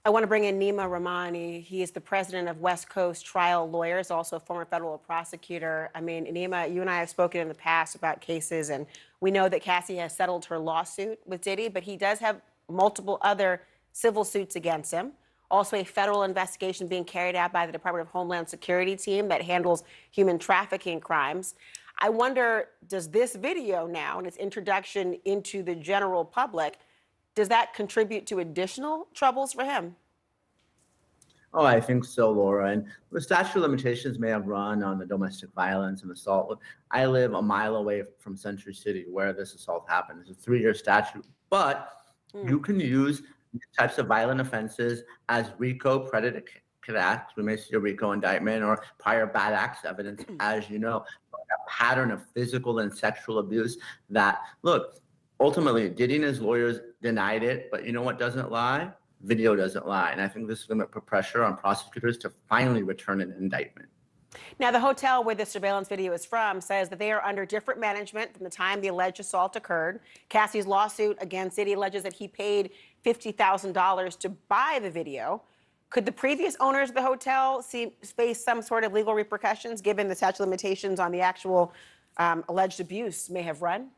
I want to bring in Neama Rahmani. He is the president of West Coast Trial Lawyers, also a former federal prosecutor. I mean, Neama, you and I have spoken in the past about cases, and we know that Cassie has settled her lawsuit with Diddy, but he does have multiple other civil suits against him. Also, a federal investigation being carried out by the Department of Homeland Security team that handles human trafficking crimes. I wonder, does this video now and its introduction into the general public, does that contribute to additional troubles for him? Oh, I think so, Laura. And the statute of limitations may have run on the domestic violence and assault. I live a mile away from Century City where this assault happened. It's a 3-year statute, but you can use these types of violent offenses as RICO predicate acts. We may see a RICO indictment or prior bad acts evidence, as you know, a pattern of physical and sexual abuse that, look, ultimately, Diddy and his lawyers denied it, but you know what doesn't lie? Video doesn't lie. And I think this is going to put pressure on prosecutors to finally return an indictment. Now, the hotel where the surveillance video is from says that they are under different management from the time the alleged assault occurred. Cassie's lawsuit against Diddy alleges that he paid $50,000 to buy the video. Could the previous owners of the hotel face some sort of legal repercussions given the statute of limitations on the actual alleged abuse may have run?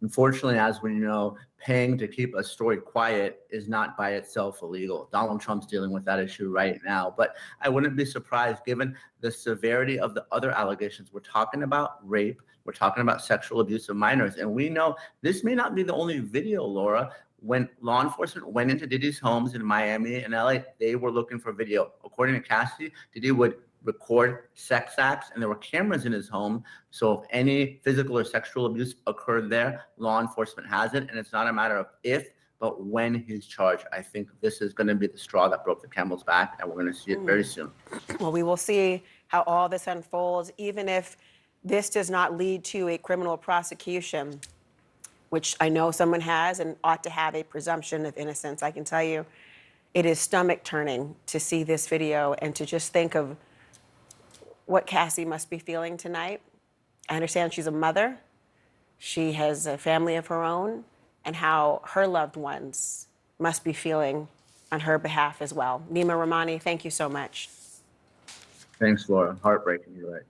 Unfortunately, as we know, paying to keep a story quiet is not by itself illegal. Donald Trump's dealing with that issue right now. But I wouldn't be surprised, given the severity of the other allegations. We're talking about rape. We're talking about sexual abuse of minors. And we know this may not be the only video, Laura. When law enforcement went into Diddy's homes in Miami and LA, they were looking for video. According to Cassie, Diddy would record sex acts, and there were cameras in his home. So if any physical or sexual abuse occurred there, law enforcement has it. And it's not a matter of if, but when he's charged. I think this is going to be the straw that broke the camel's back, and we're going to see it very soon. Well, we will see how all this unfolds, even if this does not lead to a criminal prosecution, which I know someone has and ought to have a presumption of innocence. I can tell you it is stomach turning to see this video and to just think of what Cassie must be feeling tonight. I understand she's a mother. She has a family of her own, and how her loved ones must be feeling on her behalf as well. Neama Rahmani, thank you so much. Thanks, Laura. Heartbreaking, you're right.